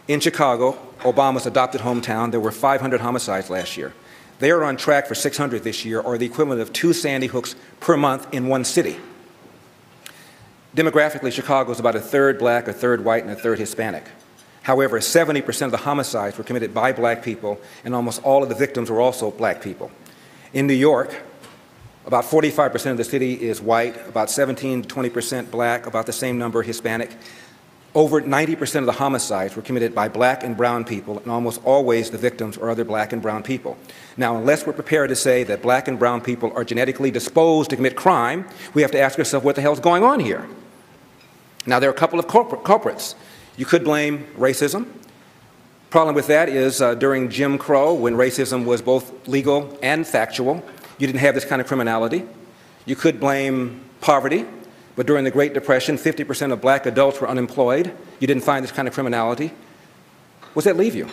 In Chicago, Obama's adopted hometown, there were 500 homicides last year. They are on track for 600 this year, or the equivalent of 2 Sandy Hooks per month in one city. Demographically, Chicago is about a third black, a third white, and a third Hispanic. However, 70% of the homicides were committed by black people, and almost all of the victims were also black people. In New York, about 45% of the city is white, about 17 to 20% black, about the same number Hispanic. Over 90% of the homicides were committed by black and brown people, and almost always the victims are other black and brown people. Now, unless we're prepared to say that black and brown people are genetically disposed to commit crime, we have to ask ourselves what the hell is going on here. Now, there are a couple of culprits. You could blame racism. Problem with that is during Jim Crow, when racism was both legal and factual, you didn't have this kind of criminality. You could blame poverty. But during the Great Depression, 50% of black adults were unemployed. You didn't find this kind of criminality. What does that leave you?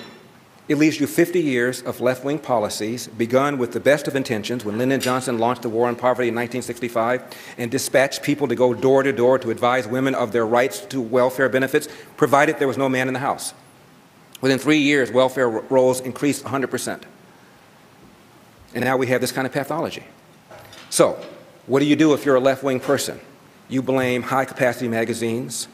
It leaves you 50 years of left-wing policies begun with the best of intentions when Lyndon Johnson launched the War on Poverty in 1965 and dispatched people to go door to door to advise women of their rights to welfare benefits, provided there was no man in the house. Within 3 years, welfare rolls increased 100%. And now we have this kind of pathology. So, what do you do if you're a left-wing person? You blame high-capacity magazines,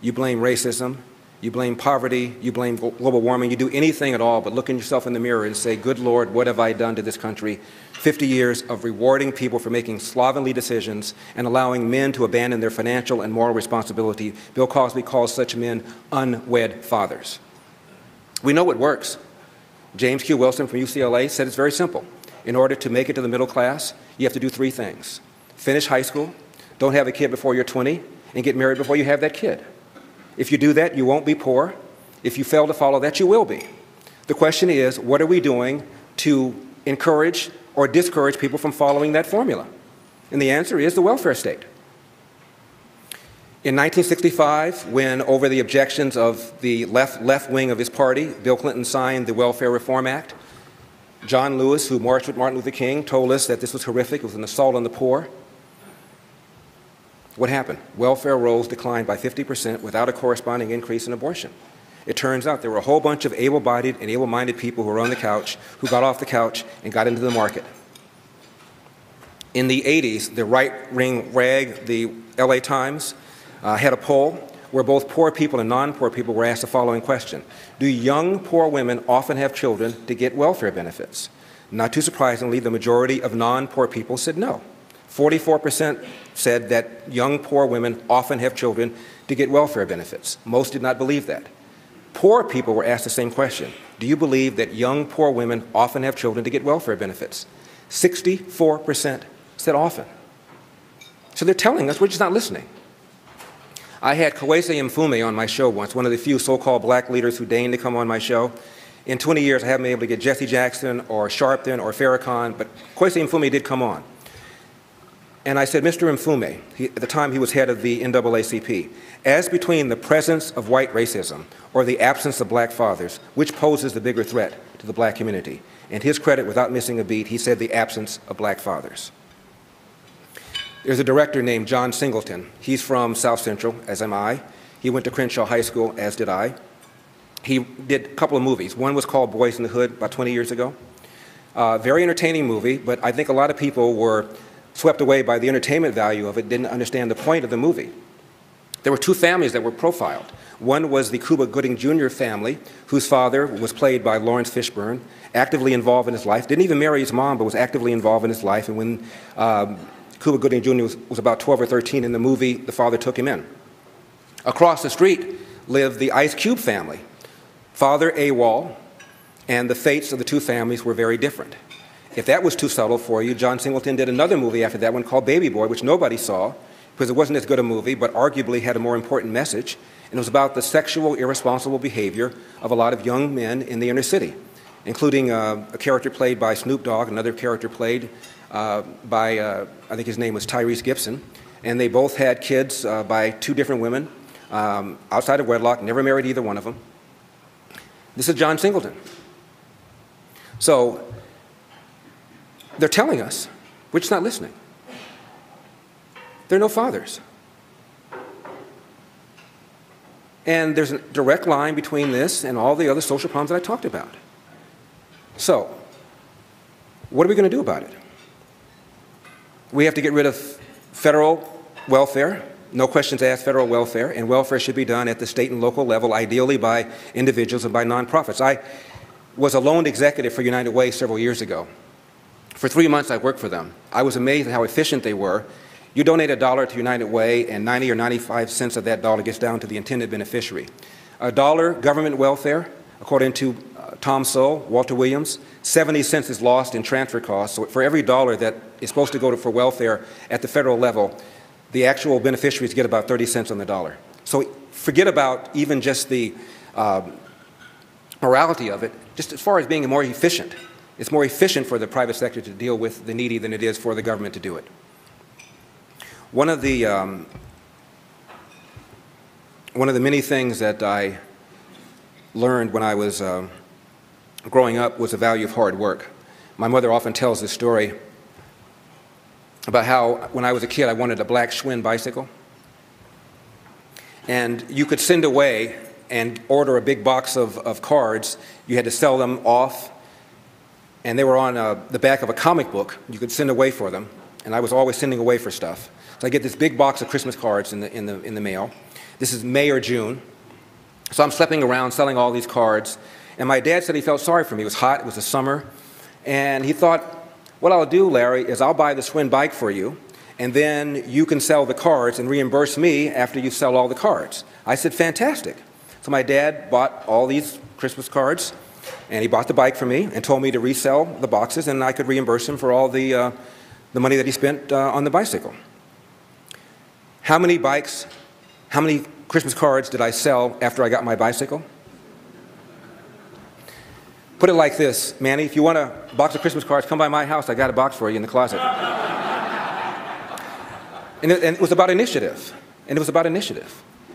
you blame racism, you blame poverty, you blame global warming, you do anything at all but look at yourself in the mirror and say, good Lord, what have I done to this country? 50 years of rewarding people for making slovenly decisions and allowing men to abandon their financial and moral responsibility. Bill Cosby calls such men unwed fathers. We know what works. James Q. Wilson from UCLA said it's very simple. In order to make it to the middle class, you have to do 3 things. Finish high school, don't have a kid before you're 20, and get married before you have that kid. If you do that, you won't be poor. If you fail to follow that, you will be. The question is, what are we doing to encourage or discourage people from following that formula? And the answer is the welfare state. In 1965, when over the objections of the left wing of his party, Bill Clinton signed the Welfare Reform Act, John Lewis, who marched with Martin Luther King, told us that this was horrific, it was an assault on the poor. What happened? Welfare rolls declined by 50% without a corresponding increase in abortion. It turns out there were a whole bunch of able-bodied and able-minded people who were on the couch, who got off the couch and got into the market. In the 80s, the right-wing rag, the LA Times, had a poll where both poor people and non-poor people were asked the following question. Do young poor women often have children to get welfare benefits? Not too surprisingly, the majority of non-poor people said no. 44% said that young poor women often have children to get welfare benefits. Most did not believe that. Poor people were asked the same question. Do you believe that young poor women often have children to get welfare benefits? 64% said often. So they're telling us, we're just not listening. I had Kwesi Mfume on my show once, one of the few so-called black leaders who deigned to come on my show. In 20 years, I haven't been able to get Jesse Jackson or Sharpton or Farrakhan, but Kwesi Mfume did come on. And I said, Mr. Mfume, at the time he was head of the NAACP, as between the presence of white racism or the absence of black fathers, which poses the bigger threat to the black community? And his credit, without missing a beat, he said the absence of black fathers. There's a director named John Singleton. He's from South Central, as am I. He went to Crenshaw High School, as did I. He did a couple of movies. One was called Boys in the Hood about 20 years ago. Very entertaining movie, but I think a lot of people were swept away by the entertainment value of it, didn't understand the point of the movie. There were 2 families that were profiled. One was the Cuba Gooding Jr. family, whose father was played by Lawrence Fishburne, actively involved in his life, didn't even marry his mom, but was actively involved in his life, and when Cuba Gooding Jr. was about 12 or 13 in the movie, the father took him in. Across the street lived the Ice Cube family. Father AWOL, and the fates of the 2 families were very different. If that was too subtle for you, John Singleton did another movie after that one called Baby Boy, which nobody saw because it wasn't as good a movie, but arguably had a more important message. And it was about the sexual, irresponsible behavior of a lot of young men in the inner city, including a character played by Snoop Dogg, another character played by, I think his name was Tyrese Gibson. And they both had kids by 2 different women outside of wedlock, never married either one of them. This is John Singleton. So they're telling us, we're just not listening. There are no fathers. And there's a direct line between this and all the other social problems that I talked about. So, what are we going to do about it? We have to get rid of federal welfare, no questions asked federal welfare, and welfare should be done at the state and local level, ideally by individuals and by nonprofits. I was a loan executive for United Way several years ago. For 3 months I worked for them. I was amazed at how efficient they were. You donate $1 to United Way, and 90 or 95 cents of that dollar gets down to the intended beneficiary. $1 government welfare, according to Tom Sowell, Walter Williams, 70 cents is lost in transfer costs. So for every dollar that is supposed to go for welfare at the federal level, the actual beneficiaries get about 30 cents on the dollar. So forget about even just the morality of it, just as far as being more efficient. It's more efficient for the private sector to deal with the needy than it is for the government to do it. One of the many things that I learned when I was growing up was the value of hard work. My mother often tells this story about how when I was a kid I wanted a black Schwinn bicycle. And you could send away and order a big box of cards. You had to sell them off, and they were on the back of a comic book. You could send away for them, and I was always sending away for stuff. So I get this big box of Christmas cards in the mail. This is May or June. So I'm schlepping around selling all these cards, and my dad said he felt sorry for me. It was hot, it was the summer, and he thought, what I'll do, Larry, is I'll buy the Schwinn bike for you, and then you can sell the cards and reimburse me after you sell all the cards. I said, fantastic. So my dad bought all these Christmas cards, and he bought the bike for me and told me to resell the boxes, and I could reimburse him for all the money that he spent on the bicycle. How many Christmas cards did I sell after I got my bicycle? Put it like this, Manny, if you want a box of Christmas cards, come by my house. I got a box for you in the closet. And it was about initiative.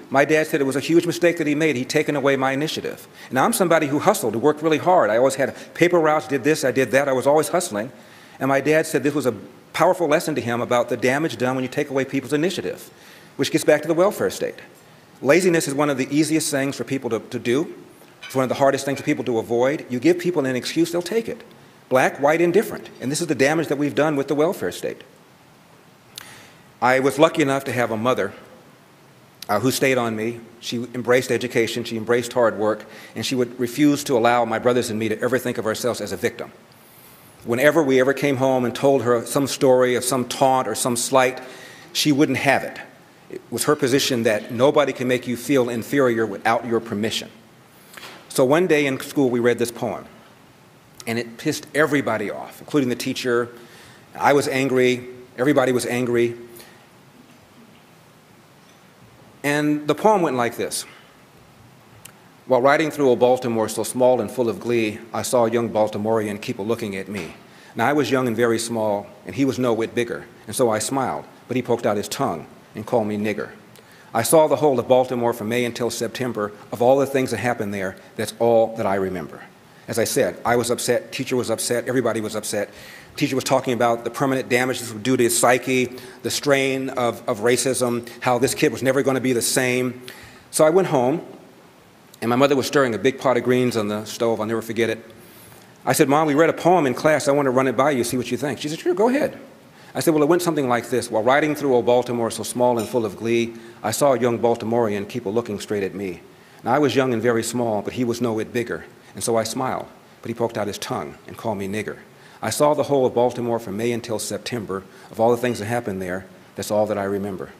My dad said it was a huge mistake that he made. He'd taken away my initiative. Now, I'm somebody who hustled, who worked really hard. I always had paper routes, did this, I did that. I was always hustling. And my dad said this was a powerful lesson to him about the damage done when you take away people's initiative, which gets back to the welfare state. Laziness is one of the easiest things for people to do. It's one of the hardest things for people to avoid. You give people an excuse, they'll take it. Black, white, indifferent. And this is the damage that we've done with the welfare state. I was lucky enough to have a mother who stayed on me. She embraced education, she embraced hard work, and she would refuse to allow my brothers and me to ever think of ourselves as a victim. Whenever we ever came home and told her some story of some taunt or some slight, she wouldn't have it. It was her position that nobody can make you feel inferior without your permission. So one day in school we read this poem, and it pissed everybody off, including the teacher. I was angry, everybody was angry. And the poem went like this. While riding through old Baltimore so small and full of glee, I saw a young Baltimorean keep a-looking at me. Now I was young and very small, and he was no whit bigger, and so I smiled, but he poked out his tongue and called me nigger. I saw the whole of Baltimore from May until September. Of all the things that happened there, that's all that I remember. As I said, I was upset, teacher was upset, everybody was upset. Teacher was talking about the permanent damage this would do to his psyche, the strain of racism, how this kid was never going to be the same. So I went home, and my mother was stirring a big pot of greens on the stove. I'll never forget it. I said, Mom, we read a poem in class. I want to run it by you, see what you think. She said, sure, go ahead. I said, well, it went something like this. While riding through old Baltimore so small and full of glee, I saw a young Baltimorean keep a-looking straight at me. Now, I was young and very small, but he was no whit bigger, and so I smiled, but he poked out his tongue and called me nigger. I saw the whole of Baltimore from May until September. Of all the things that happened there, that's all that I remember.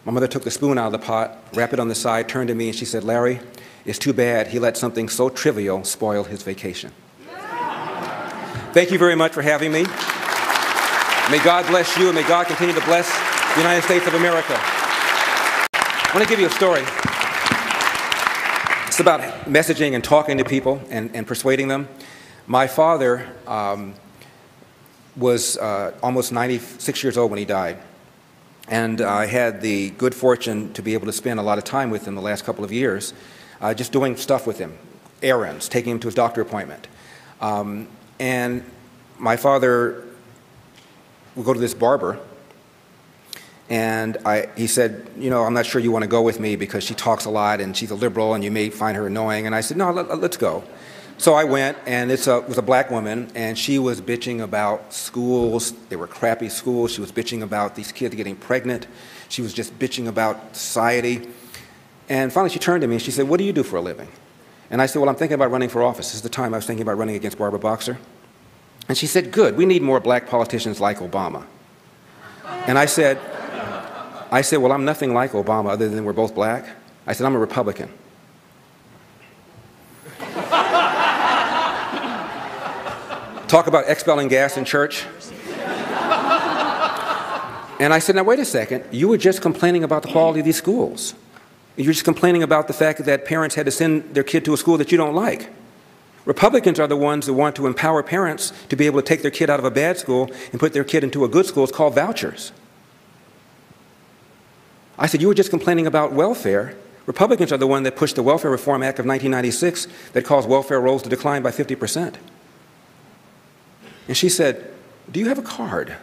My mother took the spoon out of the pot, wrapped it on the side, turned to me, and she said, Larry, it's too bad he let something so trivial spoil his vacation. Thank you very much for having me. May God bless you, and may God continue to bless the United States of America. I want to give you a story. It's about messaging and talking to people and persuading them. My father was almost 96 years old when he died. And I had the good fortune to be able to spend a lot of time with him the last couple of years, just doing stuff with him, errands, taking him to his doctor appointment. And my father would go to this barber, And he said, you know, I'm not sure you want to go with me because she talks a lot and she's a liberal and you may find her annoying. And I said, no, let's go. So I went, and it was a black woman, and she was bitching about schools. They were crappy schools. She was bitching about these kids getting pregnant. She was just bitching about society. And finally she turned to me and she said, what do you do for a living? And I said, well, I'm thinking about running for office. This is the time I was thinking about running against Barbara Boxer. And she said, good, we need more black politicians like Obama. And I said, well, I'm nothing like Obama other than we're both black. I said, I'm a Republican. Talk about expelling gas in church. And I said, now wait a second, you were just complaining about the quality of these schools. You're just complaining about the fact that parents had to send their kid to a school that you don't like. Republicans are the ones that want to empower parents to be able to take their kid out of a bad school and put their kid into a good school. It's called vouchers. I said, you were just complaining about welfare. Republicans are the one that pushed the Welfare Reform Act of 1996 that caused welfare rolls to decline by 50%. And she said, do you have a card?